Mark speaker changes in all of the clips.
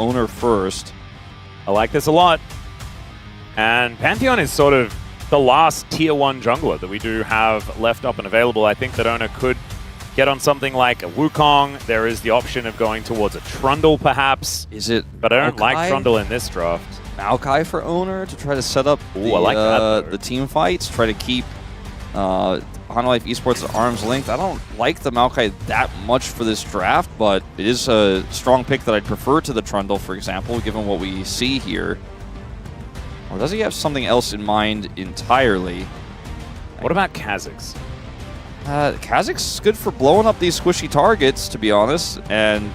Speaker 1: Owner first.
Speaker 2: I like this a lot. And Pantheon is sort of the last tier 1 jungler that we do have left up and available. I think that Owner could get on something like a Wukong. There is the option of going towards a Trundle, perhaps.
Speaker 1: Is it?
Speaker 2: But I don't
Speaker 1: Maokai?
Speaker 2: like Trundle in this draft.
Speaker 1: Maokai for Owner to try to set up
Speaker 2: I like that,
Speaker 1: the team fights, try to keep HANWHA Esports at arm's length. I don't like the Maokai that much for this draft, but it is a strong pick that I'd prefer to the Trundle, for example, given what we see here. Or does he have something else in mind entirely?
Speaker 2: What about Kha'Zix?
Speaker 1: Kha'Zix good for blowing up these squishy targets, to be honest, and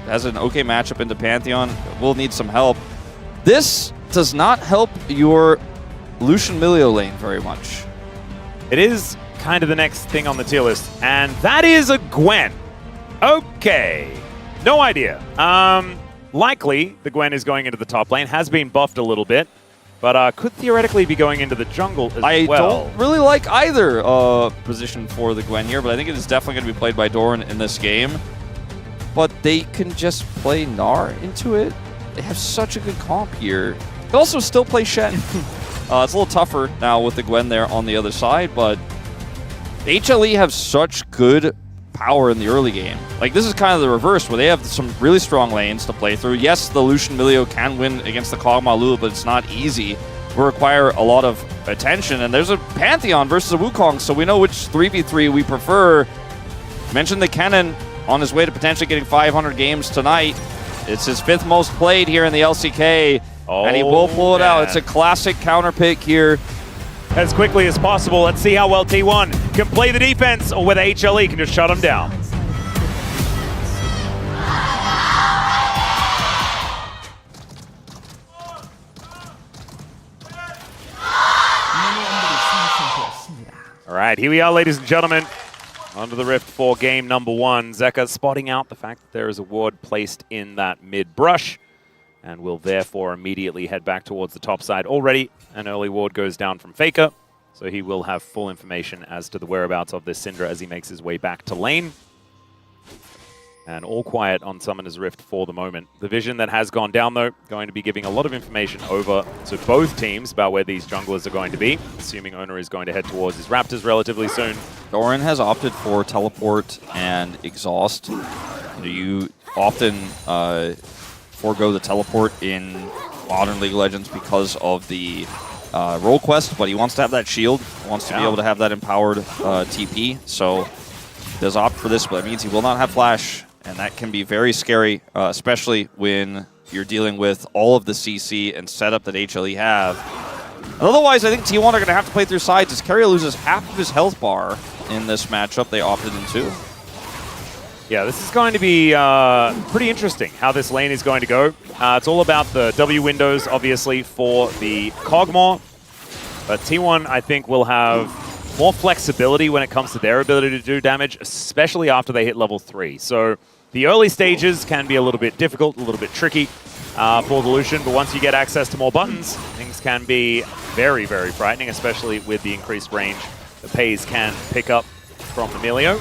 Speaker 1: has an okay matchup into Pantheon. Will need some help. This does not help your Lucian Milio lane very much.
Speaker 2: It is kind of the next thing on the tier list, and that is a Gwen. Okay. No idea. Likely, the Gwen is going into the top lane, has been buffed a little bit, but could theoretically be going into the jungle as well.
Speaker 1: I don't really like either position for the Gwen here, but I think it is definitely going to be played by Doran in this game. But they can just play Gnar into it. They have such a good comp here. They can also still play Shen. It's a little tougher now with the Gwen there on the other side, but the HLE have such good power in the early game. Like, this is kind of the reverse, where they have some really strong lanes to play through. Yes, the Lucian Milio can win against the Kog'Maw Lulu, but it's not easy. It will require a lot of attention, and there's a Pantheon versus a Wukong, so we know which 3v3 we prefer. Mentioned the Kennen on his way to potentially getting 500 games tonight. It's his 5th most played here in the LCK, and he will pull it out. It's a classic counter pick here.
Speaker 2: As quickly as possible, let's see how well T1 can play the defense, or whether HLE can just shut him down. All right, here we are, ladies and gentlemen. Onto the Rift for game number 1. Zeka spotting out the fact that there is a ward placed in that mid brush, and will therefore immediately head back towards the top side. Already an early ward goes down from Faker, so he will have full information as to the whereabouts of this Syndra as he makes his way back to lane. And all quiet on Summoner's Rift for the moment. The vision that has gone down, though, going to be giving a lot of information over to both teams about where these junglers are going to be, assuming Owner is going to head towards his Raptors relatively soon.
Speaker 1: Doran has opted for Teleport and Exhaust. You often forego the Teleport in modern League of Legends because of the role quest, but he wants to have that shield, wants to be able to have that empowered TP, so he does opt for this, but it means he will not have Flash, and that can be very scary, especially when you're dealing with all of the CC and setup that HLE have. Otherwise, I think T1 are going to have to play through sides as Keria loses half of his health bar in this matchup they opted into.
Speaker 2: Yeah, this is going to be pretty interesting how this lane is going to go. It's all about the W windows, obviously, for the Kog'Maw. But T1, I think, will have more flexibility when it comes to their ability to do damage, especially after they hit level 3. So the early stages can be a little bit difficult, a little bit tricky for the Lucian, but once you get access to more buttons, things can be very, very frightening, especially with the increased range the Pays can pick up from the Milio.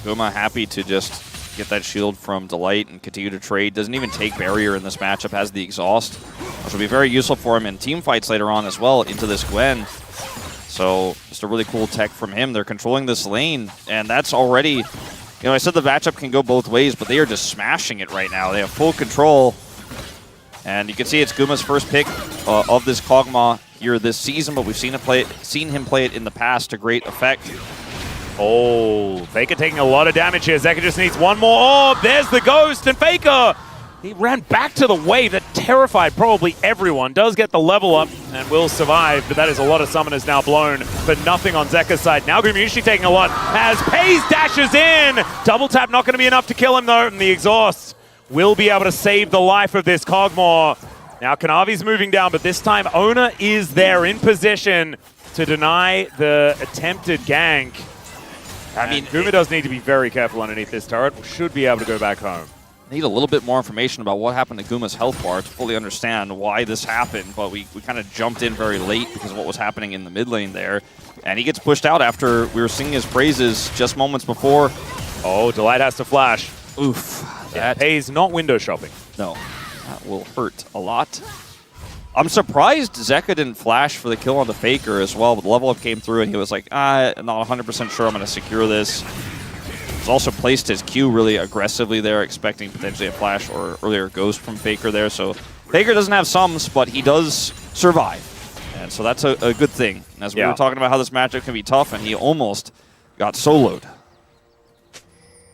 Speaker 1: Guma happy to just get that shield from Delight and continue to trade. Doesn't even take barrier in this matchup, has the exhaust, which will be very useful for him in team fights later on as well into this Gwen. So just a really cool tech from him. They're controlling this lane, and that's already, you know, I said the matchup can go both ways, but they are just smashing it right now. They have full control, and you can see it's Guma's first pick of this Kog'Maw here this season, but we've seen him play it in the past to great effect.
Speaker 2: Oh, Faker taking a lot of damage here. Zeka just needs one more orb. There's the ghost, and Faker, he ran back to the wave that terrified probably everyone. Does get the level up and will survive, but that is a lot of summoners now blown, but nothing on Zeka's side. Now Gumushi taking a lot as Pays dashes in. Double tap not going to be enough to kill him though, and the exhaust will be able to save the life of this Kog'Maw. Now Kanavi's moving down, but this time Owner is there in position to deny the attempted gank. I mean, Guma does need to be very careful underneath this turret. Should be able to go back home.
Speaker 1: Need a little bit more information about what happened to Guma's health bar to fully understand why this happened, but we kind of jumped in very late because of what was happening in the mid lane there. And he gets pushed out after we were singing his praises just moments before.
Speaker 2: Oh, Delight has to flash.
Speaker 1: Oof.
Speaker 2: That Pays not window shopping.
Speaker 1: No. That will hurt a lot. I'm surprised Zeka didn't flash for the kill on the Faker as well, but the level up came through and he was like, I'm not 100% sure I'm going to secure this. He's also placed his Q really aggressively there, expecting potentially a flash or earlier ghost from Faker there. So Faker doesn't have sums, but he does survive. And so that's a good thing. As we were talking about how this matchup can be tough, and he almost got soloed.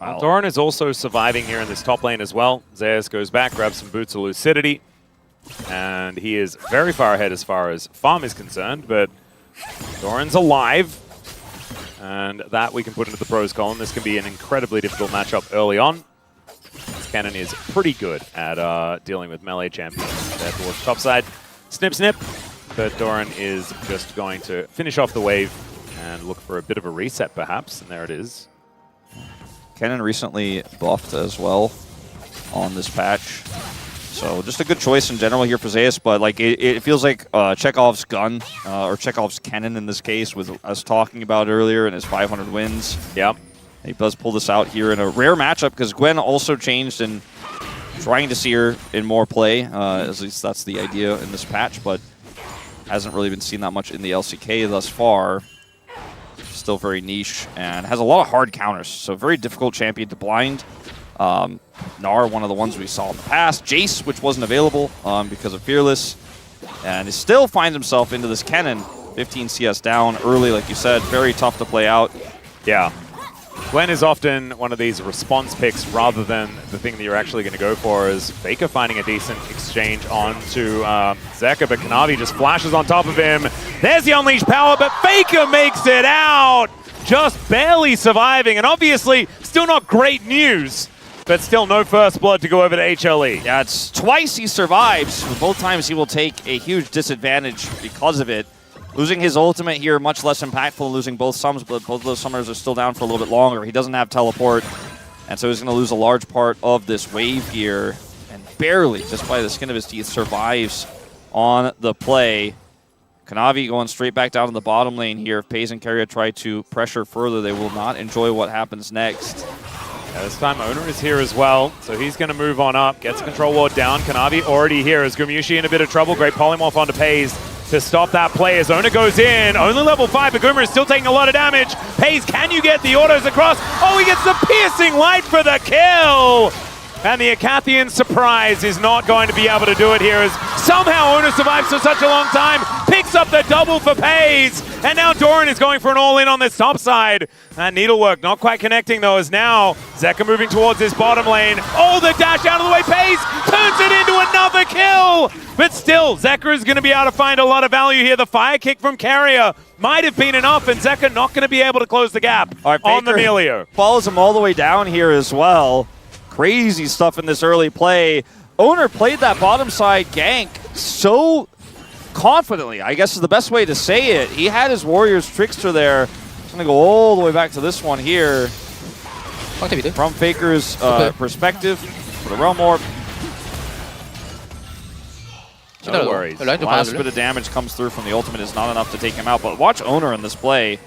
Speaker 2: Well, Doran is also surviving here in this top lane as well. Zeus goes back, grabs some Boots of Lucidity. And he is very far ahead as far as farm is concerned, but Doran's alive. And that we can put into the pros column. This can be an incredibly difficult matchup early on. Cannon is pretty good at dealing with melee champions. There towards the top side. Snip, snip. But Doran is just going to finish off the wave and look for a bit of a reset, perhaps. And there it is.
Speaker 1: Cannon recently buffed as well on this patch. So just a good choice in general here for Zeus, but like it feels like Chekhov's gun, or Chekhov's cannon in this case, with us talking about earlier in his 500 wins.
Speaker 2: Yep.
Speaker 1: He does pull this out here in a rare matchup because Gwen also changed and trying to see her in more play. At least that's the idea in this patch, but hasn't really been seen that much in the LCK thus far. Still very niche and has a lot of hard counters, so very difficult champion to blind. Gnar, one of the ones we saw in the past. Jace, which wasn't available because of Fearless. And he still finds himself into this Kennen. 15 CS down early, like you said. Very tough to play out.
Speaker 2: Yeah. Gwen is often one of these response picks rather than the thing that you're actually going to go for, is Faker finding a decent exchange onto Zeka, but Kanavi just flashes on top of him. There's the unleashed power, but Faker makes it out! Just barely surviving, and obviously still not great news. But still no first blood to go over to HLE.
Speaker 1: Yeah, it's twice he survives. Both times he will take a huge disadvantage because of it. Losing his ultimate here, much less impactful than losing both summers, but both of those summers are still down for a little bit longer. He doesn't have teleport, and so he's going to lose a large part of this wave here. And barely, just by the skin of his teeth, survives on the play. Kanavi going straight back down to the bottom lane here. If Paze and Keria try to pressure further, they will not enjoy what happens next.
Speaker 2: Yeah, this time Owner is here as well, so he's going to move on up, gets control ward down. Kanavi already here as Gumushi in a bit of trouble. Great polymorph onto Paze to stop that play as Owner goes in. Only level 5, but Goomer is still taking a lot of damage. Paze, can you get the autos across? Oh, he gets the piercing light for the kill! And the Acathian surprise is not going to be able to do it here as somehow Owner survives for such a long time, picks up the double for Paze, and now Doran is going for an all-in on this top side. That needlework not quite connecting though, as now Zeka moving towards his bottom lane. Oh, the dash out of the way, Paze turns it into another kill! But still, Zeka is going to be able to find a lot of value here. The fire kick from Keria might have been enough, and Zeka not going to be able to close the gap on the Melio.
Speaker 1: Follows him all the way down here as well. Crazy stuff in this early play. Owner played that bottom side gank so confidently, I guess is the best way to say it. He had his Warriors Trickster there. He's going to go all the way back to this one here. From Faker's perspective, for the Realm Orb. No worries. Last bit of damage comes through from the ultimate is not enough to take him out, but watch Owner in this play.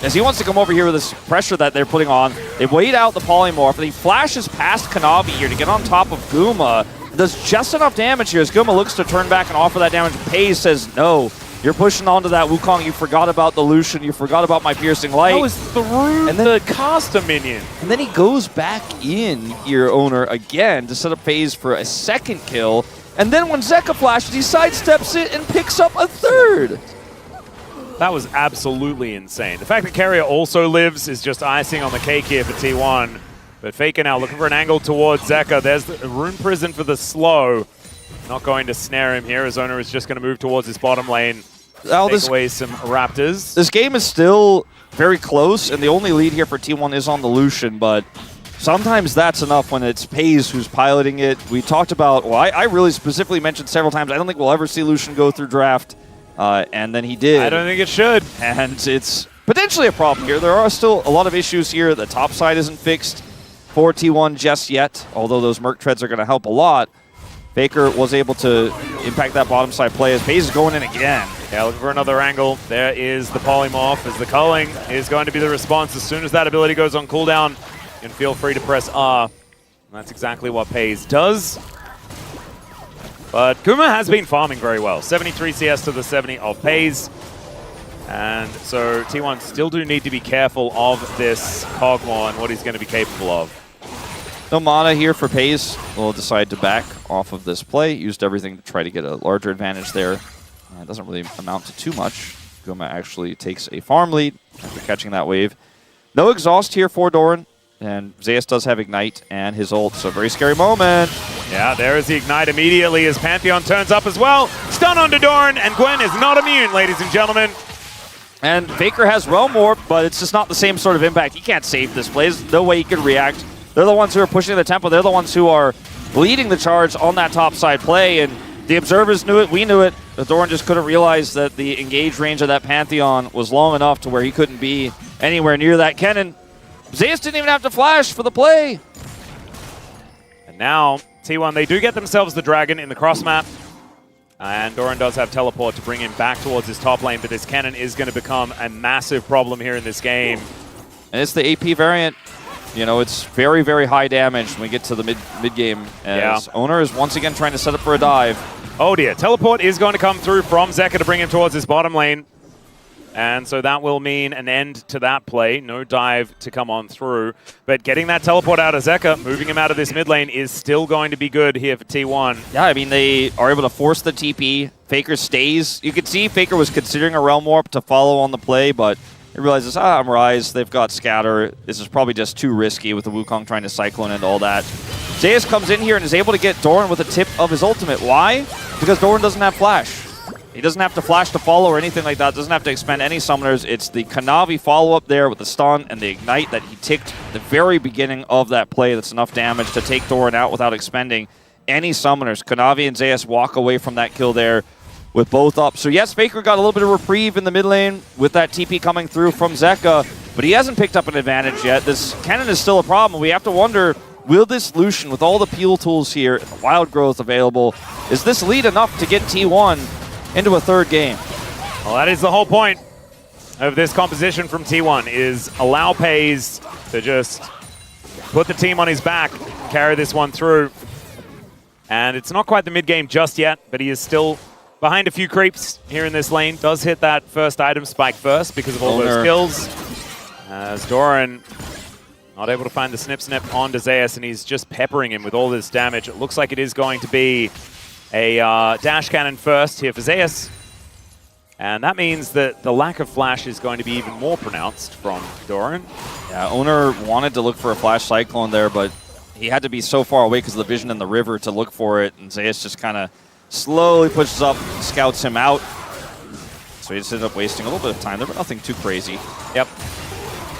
Speaker 1: As he wants to come over here with this pressure that they're putting on, they wait out the polymorph, and he flashes past Kanavi here to get on top of Guma. Does just enough damage here as Guma looks to turn back and offer that damage. Paze says, no, you're pushing onto that Wukong. You forgot about the Lucian. You forgot about my piercing light.
Speaker 2: That was through and then the caster minion.
Speaker 1: And then he goes back in here, Owner, again to set up Paze for a second kill. And then when Zeka flashes, he sidesteps it and picks up a third.
Speaker 2: That was absolutely insane. The fact that Keria also lives is just icing on the cake here for T1. But Faker now looking for an angle towards Zeka. There's the Rune Prison for the slow. Not going to snare him here as Owner is just going to move towards his bottom lane. Take away some Raptors.
Speaker 1: This game is still very close, and the only lead here for T1 is on the Lucian, but sometimes that's enough when it's Paze who's piloting it. We talked about, well, I really specifically mentioned several times, I don't think we'll ever see Lucian go through draft. And then he did.
Speaker 2: I don't think it should.
Speaker 1: And it's potentially a problem here. There are still a lot of issues here. The top side isn't fixed for T1 just yet, although those Merc Treads are going to help a lot. Faker was able to impact that bottom side play as Paze is going in again.
Speaker 2: Yeah, looking for another angle. There is the polymorph as the culling is going to be the response. As soon as that ability goes on cooldown, you can feel free to press R. And that's exactly what Paze does. But Kuma has been farming very well. 73 CS to the 70 of FaZe. And so T1 still do need to be careful of this Kog'Maw and what he's going to be capable of.
Speaker 1: No mana here for FaZe. Will decide to back off of this play. Used everything to try to get a larger advantage there. It doesn't really amount to too much. Guma actually takes a farm lead after catching that wave. No exhaust here for Doran. And Zeus does have Ignite and his ult, so very scary moment.
Speaker 2: Yeah, there is the Ignite immediately as Pantheon turns up as well. Stun onto Doran, and Gwen is not immune, ladies and gentlemen.
Speaker 1: And Faker has Realm Warp, but it's just not the same sort of impact. He can't save this play. There's no way he can react. They're the ones who are pushing the tempo. They're the ones who are leading the charge on that top side play, and the observers knew it, we knew it. Doran just couldn't realize that the engage range of that Pantheon was long enough to where he couldn't be anywhere near that cannon. Zeus didn't even have to flash for the play.
Speaker 2: And now, T1, they do get themselves the dragon in the cross map. And Doran does have teleport to bring him back towards his top lane, but this cannon is going to become a massive problem here in this game. And
Speaker 1: it's the AP variant. You know, it's very, very high damage when we get to the mid game. As Owner is once again trying to set up for a dive.
Speaker 2: Oh dear, teleport is going to come through from Zeka to bring him towards his bottom lane. And so that will mean an end to that play. No dive to come on through. But getting that teleport out of Zeka, moving him out of this mid lane, is still going to be good here for T1.
Speaker 1: Yeah, I mean, they are able to force the TP. Faker stays. You could see Faker was considering a Realm Warp to follow on the play, but he realizes, I'm Rise, they've got Scatter. This is probably just too risky with the Wukong trying to Cyclone and all that. Zeus comes in here and is able to get Doran with a tip of his ultimate. Why? Because Doran doesn't have Flash. He doesn't have to flash to follow or anything like that. Doesn't have to expend any summoners. It's the Kanavi follow-up there with the stun and the Ignite that he ticked at the very beginning of that play. That's enough damage to take Doran out without expending any summoners. Kanavi and Zeus walk away from that kill there with both up. So yes, Faker got a little bit of reprieve in the mid lane with that TP coming through from Zeka, but he hasn't picked up an advantage yet. This cannon is still a problem. We have to wonder, will this Lucian, with all the peel tools here, and the wild growth available, is this lead enough to get T1 into a third game?
Speaker 2: Well, that is the whole point of this composition from T1, is allow FaZe to just put the team on his back, carry this one through. And it's not quite the mid-game just yet, but he is still behind a few creeps here in this lane. Does hit that first item spike first because of all those kills. As Doran not able to find the snip onto Zeus, and he's just peppering him with all this damage. It looks like it is going to be a dash cannon first here for Zeus. And that means that the lack of flash is going to be even more pronounced from Doran.
Speaker 1: Yeah, Owner wanted to look for a flash cyclone there, but he had to be so far away because of the vision in the river to look for it. And Zeus just kind of slowly pushes up, scouts him out. So he just ended up wasting a little bit of time there, but nothing too crazy.
Speaker 2: Yep.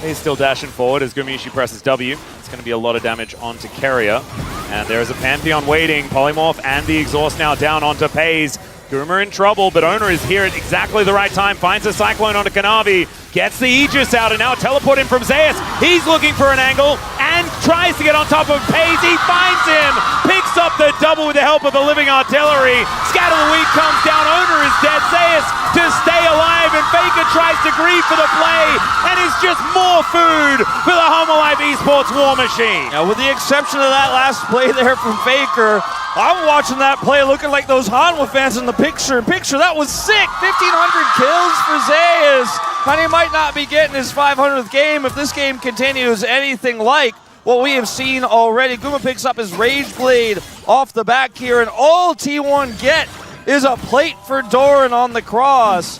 Speaker 2: He's still dashing forward as Gumiishi presses W. It's going to be a lot of damage onto Keria. And there is a Pantheon waiting. Polymorph and the exhaust now down onto FaZe. Guma in trouble, but Owner is here at exactly the right time. Finds a Cyclone onto Kanavi. Gets the Aegis out and now teleport in from Zeus. He's looking for an angle and tries to get on top of FaZe. He finds him. Picks up the double with the help of the living artillery. Scatter the Weed comes down. Owner is dead. Zeus to stay alive, and Faker tries to grieve for the play, and it's just more food for the HANWHA Live Esports war machine.
Speaker 1: Now, with the exception of that last play there from Faker, I'm watching that play looking like those HANWHA fans in the picture. That was sick. 1,500 kills for Zeus. And he might not be getting his 500th game if this game continues anything like what we have seen already. Guma picks up his Rage Blade off the back here, and all T1 get is a plate for Doran on the cross.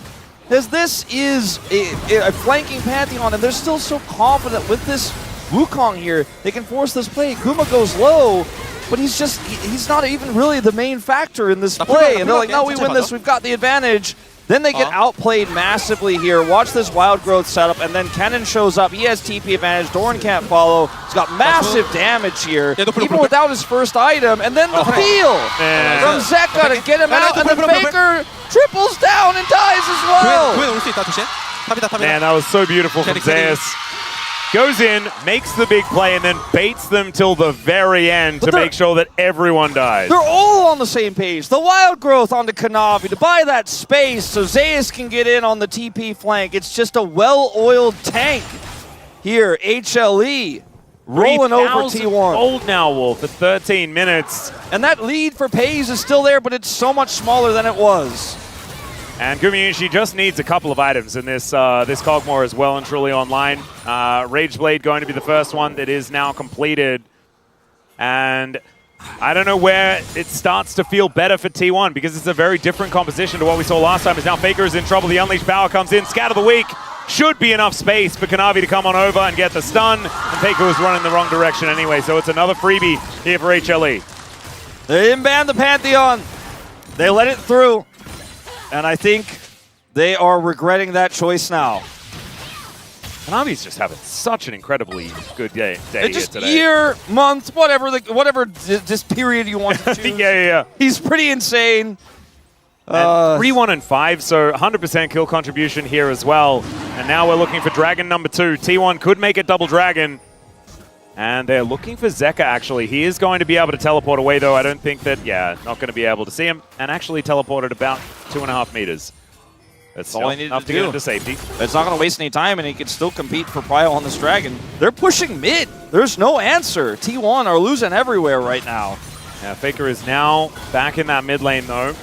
Speaker 1: As this is a flanking Pantheon, and they're still so confident with this Wukong here. They can force this play. Guma goes low, but he's not even really the main factor in this play. And they're like, no, we win this, we've got the advantage. Then they get outplayed massively here. Watch this wild growth setup, and then Kennen shows up. He has TP advantage. Doran can't follow. He's got massive damage here, even without his first item. And then the peel from Zeka to get him out, and then Faker triples down and dies as well.
Speaker 2: Man, that was so beautiful from Zeus. Goes in, makes the big play, and then baits them till the very end to make sure that everyone dies.
Speaker 1: They're all on the same page. The wild growth onto Kanavi to buy that space so Zeus can get in on the TP flank. It's just a well-oiled tank here. HLE rolling over
Speaker 2: 3,000
Speaker 1: T1.
Speaker 2: gold now, Wolf, for 13 minutes.
Speaker 1: And that lead for Pays is still there, but it's so much smaller than it was.
Speaker 2: And Gumayushi just needs a couple of items in this this Cogmore is well and truly online. Rage Blade going to be the first one that is now completed. And I don't know where it starts to feel better for T1 because it's a very different composition to what we saw last time. As now Faker is in trouble. The Unleashed Power comes in. Scatter the Weak. Should be enough space for Kanavi to come on over and get the stun. And Faker was running the wrong direction anyway, so it's another freebie here for HLE.
Speaker 1: They didn't ban the Pantheon. They let it through. And I think they are regretting that choice now.
Speaker 2: Kanavi's just having such an incredibly good day
Speaker 1: Just
Speaker 2: here today.
Speaker 1: year, month, whatever this period you want to choose.
Speaker 2: yeah.
Speaker 1: He's pretty insane.
Speaker 2: 3-1 and 5, so 100% kill contribution here as well. And now we're looking for Dragon number 2. T1 could make it double Dragon. And they're looking for Zeka, actually. He is going to be able to teleport away, though. I don't think that, not going to be able to see him. And actually teleported about 2.5 meters. That's
Speaker 1: all he needed
Speaker 2: enough
Speaker 1: to
Speaker 2: to
Speaker 1: do.
Speaker 2: get into safety.
Speaker 1: It's not going to waste any time, and he can still compete for Prio on this Dragon. They're pushing mid. There's no answer. T1 are losing everywhere right now.
Speaker 2: Yeah, Faker is now back in that mid lane, though.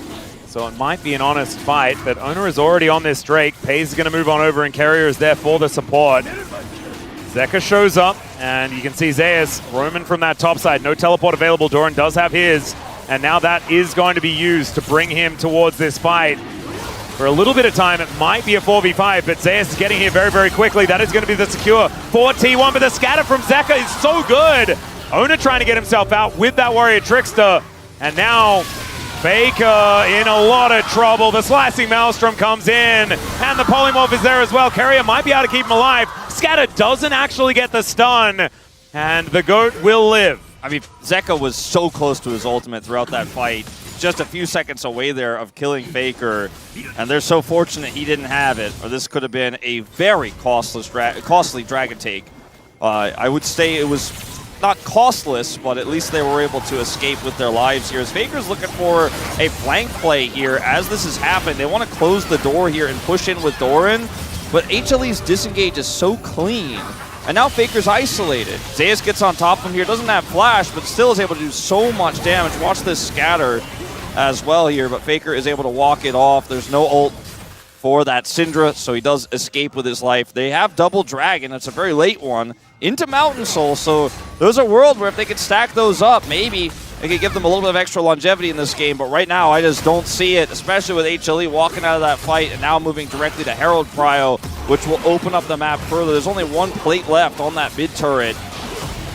Speaker 2: So it might be an honest fight, but Owner is already on this Drake. Pays is going to move on over, and Carrier is there for the support. Zeka shows up, and you can see Zeus roaming from that top side. No teleport available. Doran does have his, and now that is going to be used to bring him towards this fight. For a little bit of time, it might be a 4v5, but Zeus is getting here very, very quickly. That is going to be the secure for T1, but the scatter from Zeka is so good. Owner trying to get himself out with that Warrior Trickster, and now Faker in a lot of trouble. The Slicing Maelstrom comes in, and the Polymorph is there as well. Carrier might be able to keep him alive. Scatter doesn't actually get the stun, and the GOAT will live.
Speaker 1: I mean, Zeka was so close to his ultimate throughout that fight. Just a few seconds away there of killing Faker, and they're so fortunate he didn't have it, or this could have been a very costly Dragon take. I would say it was not costless, but at least they were able to escape with their lives here. As Faker's looking for a flank play here as this has happened. They want to close the door here and push in with Doran, but HLE's disengage is so clean. And now Faker's isolated. Zeus gets on top of him here, doesn't have flash, but still is able to do so much damage. Watch this scatter as well here, but Faker is able to walk it off. There's no ult for that Syndra, so he does escape with his life. They have double Dragon, it's a very late one, into Mountain Soul, so there's a world where if they could stack those up, maybe it could give them a little bit of extra longevity in this game, but right now I just don't see it, especially with HLE walking out of that fight and now moving directly to Herald Prio, which will open up the map further. There's only one plate left on that mid turret.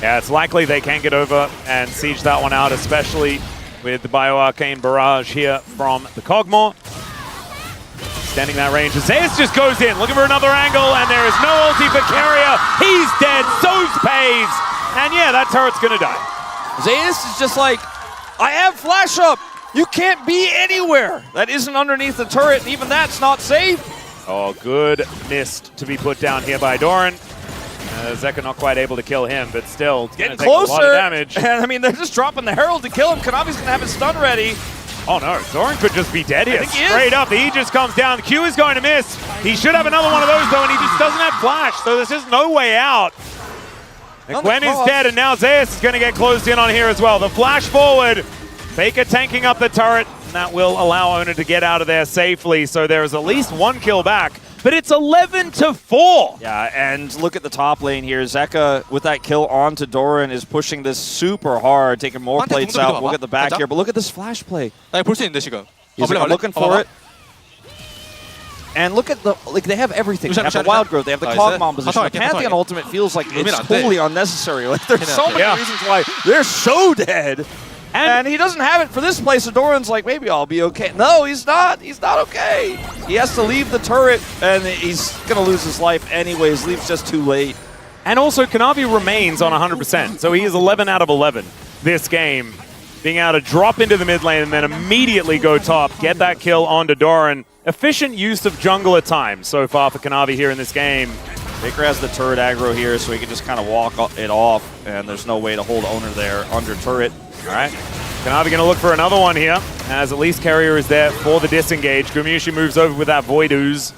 Speaker 2: Yeah, it's likely they can get over and siege that one out, especially with the Bioarcane Barrage here from the Cogmore. Extending that range. Zeus just goes in, looking for another angle, and there is no ulti for Carrier. He's dead, so's Pays. And yeah, that turret's gonna die.
Speaker 1: Zeus is just like, I have flash up. You can't be anywhere that isn't underneath the turret, and even that's not safe.
Speaker 2: Oh, good mist to be put down here by Doran. Zeka not quite able to kill him, but still
Speaker 1: Getting
Speaker 2: take
Speaker 1: closer.
Speaker 2: a lot of damage.
Speaker 1: And I mean, they're just dropping the Herald to kill him. Kanavi's gonna have his stun ready.
Speaker 2: Oh no, Doran could just be dead here.
Speaker 1: I think he is.
Speaker 2: Straight up, the Aegis comes down. Q is going to miss. He should have another one of those though, and he just doesn't have flash, so there's just no way out. And Gwen is dead, and now Zeus is going to get closed in on here as well. The flash forward, Faker tanking up the turret, and that will allow Owner to get out of there safely, so there is at least one kill back. But it's 11-4.
Speaker 1: Yeah, and look at the top lane here. Zeka, with that kill onto Doran, is pushing this super hard, taking more plates out. We'll get the back here, but look at this flash play.
Speaker 3: 볼 수 있는데 지금.
Speaker 1: He's looking for it. And look at the, like, they have everything. They have the Wild Growth, they have the Cogmon position. The Pantheon ultimate feels like it's totally unnecessary. Like, there's so many reasons why they're so dead. And he doesn't have it for this play, so Doran's like, maybe I'll be okay. No, he's not. He's not okay. He has to leave the turret, and he's going to lose his life anyways. Leaves just too late.
Speaker 2: And also, Kanavi remains on 100%, so he is 11 out of 11 this game. Being able to drop into the mid lane and then immediately go top, get that kill onto Doran. Efficient use of jungle at times so far for Kanavi here in this game.
Speaker 1: Faker has the turret aggro here, so he can just kind of walk it off, and there's no way to hold Owner there under turret.
Speaker 2: All right, Kanavi going to look for another one here, as at least Carrier is there for the disengage. Gumayushi moves over with that Void Ooze.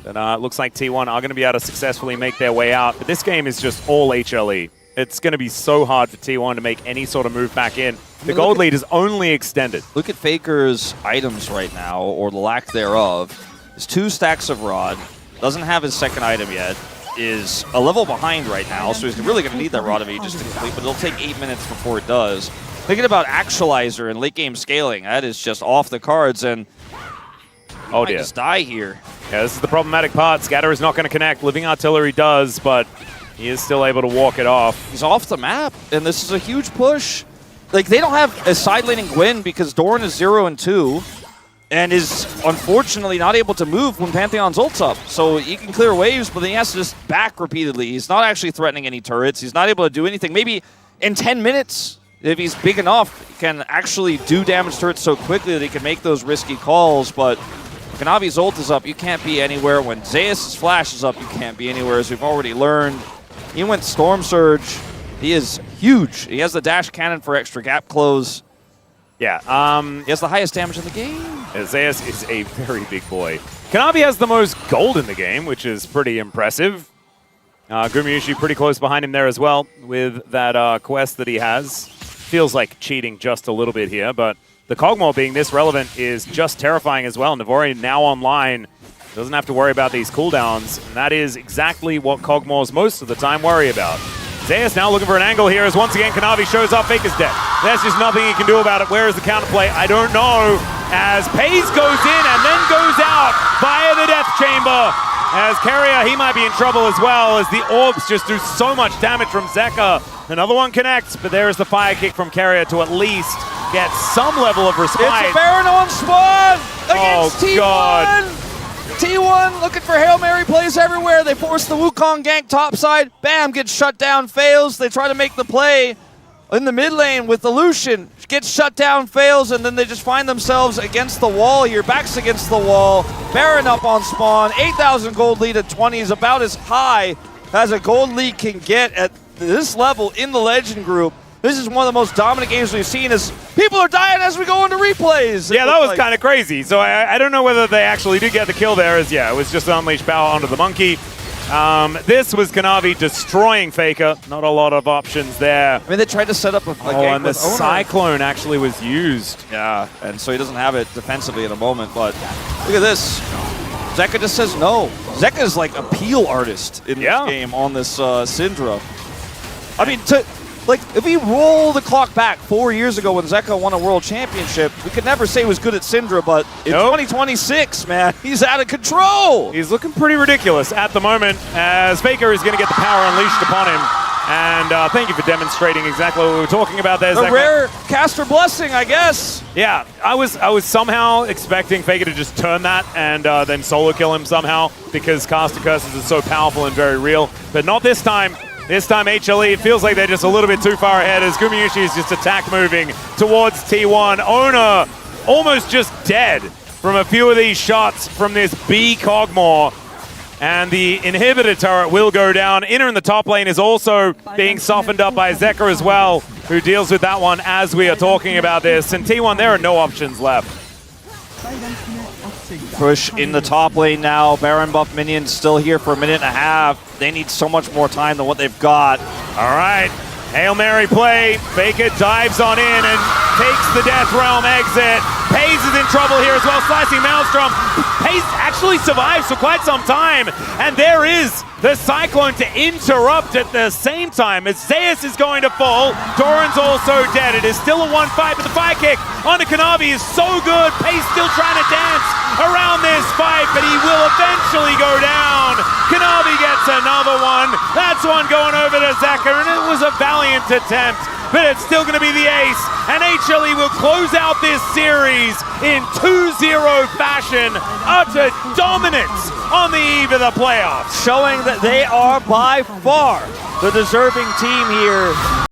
Speaker 2: And it looks like T1 are going to be able to successfully make their way out, but this game is just all HLE. it's going to be so hard for T1 to make any sort of move back in. The gold lead is only extended.
Speaker 1: Look at Faker's items right now, or the lack thereof. It's 2 stacks of Rod. Doesn't have his second item yet. Is a level behind right now, so he's really going to need that Rod of Ages to complete, but it'll take 8 minutes before it does. Thinking about Actualizer and late game scaling, that is just off the cards, and
Speaker 2: oh dear,
Speaker 1: just die here.
Speaker 2: Yeah, this is the problematic part. Scatter is not going to connect. Living Artillery does, but he is still able to walk it off.
Speaker 1: He's off the map, and this is a huge push. Like, they don't have a side laning Gwen because Doran is 0 and 2. And is unfortunately not able to move when Pantheon's ult's up. So he can clear waves, but then he has to just back repeatedly. He's not actually threatening any turrets. He's not able to do anything. Maybe in 10 minutes, if he's big enough, he can actually do damage turrets so quickly that he can make those risky calls. But Kanavi's ult is up. You can't be anywhere. When Zeus' flash is up, you can't be anywhere, as we've already learned. He went Storm Surge. He is huge. He has the dash cannon for extra gap close.
Speaker 2: Yeah.
Speaker 1: He has the highest damage in the game.
Speaker 2: Zeus is a very big boy. Kanavi has the most gold in the game, which is pretty impressive. Gumayushi pretty close behind him there as well with that quest that he has. Feels like cheating just a little bit here, but the Kog'Maw being this relevant is just terrifying as well. Navori now online, doesn't have to worry about these cooldowns, and that is exactly what Kog'Maws most of the time worry about. Zeus now looking for an angle here as once again Kanavi shows up. Faker's dead. There's just nothing he can do about it. Where is the counterplay? I don't know. As Pays goes in and then goes out via the Death Chamber. As Carrier, he might be in trouble as well as the orbs just do so much damage from Zeka. Another one connects, but there is the fire kick from Carrier to at least get some level of respite.
Speaker 1: It's a Baron on spawn against T1.
Speaker 2: God.
Speaker 1: T1 looking for Hail Mary plays everywhere. They force the Wukong gank topside. Bam, gets shut down, fails. They try to make the play in the mid lane with the Lucian. Gets shut down, fails, and then they just find themselves against the wall here. Backs against the wall. Baron up on spawn. 8,000 gold lead at 20 is about as high as a gold lead can get at this level in the Legend group. This is one of the most dominant games we've seen as people are dying as we go into replays.
Speaker 2: Yeah, that was kind of crazy. So I don't know whether they actually did get the kill there. As yeah, it was just Unleash Power onto the monkey. This was Kanavi destroying Faker. Not a lot of options there.
Speaker 1: I mean, they tried to set up a gank
Speaker 2: and the
Speaker 1: with Owner.
Speaker 2: Cyclone actually was used.
Speaker 1: Yeah, and so he doesn't have it defensively in a moment, but look at this. Zeka just says no. Zeka is like a peel artist in this game on this Syndra. I mean, like, if we roll the clock back 4 years ago when Zeka won a world championship, we could never say he was good at Syndra, but in 2026, man, he's out of control.
Speaker 2: He's looking pretty ridiculous at the moment as Faker is going to get the power unleashed upon him. And thank you for demonstrating exactly what we were talking about there, Zeka.
Speaker 1: A rare caster blessing, I guess.
Speaker 2: Yeah, I was somehow expecting Faker to just turn that and then solo kill him somehow because caster curses are so powerful and very real, but not this time. This time HLE, it feels like they're just a little bit too far ahead as Gumayushi is just attack moving towards T1. Owner almost just dead from a few of these shots from this B Kog'Maw. And the inhibitor turret will go down. Inner in the top lane is also being softened up by Zeka as well, who deals with that one as we are talking about this. And T1, there are no options left.
Speaker 1: Push in the top lane now. Baron buff minions still here for a minute and a half. They need so much more time than what they've got.
Speaker 2: All right, Hail Mary play. Faker dives on in and takes the Death Realm exit. Pays is in trouble here as well, slicing Maelstrom. Pays actually survives for quite some time. And there is the Cyclone to interrupt at the same time as Zeus is going to fall. Doran's also dead. It is still a 1-5, but the fire kick onto Kanavi is so good. Pays still trying to dance around this fight, but he will eventually go down. Kanavi gets another one. That's one going over to Zeka, and it was a valiant attempt, but it's still going to be the ace, and HLE will close out this series in 2-0 fashion. Utter dominance on the eve of the playoffs.
Speaker 1: Showing that they are by far the deserving team here.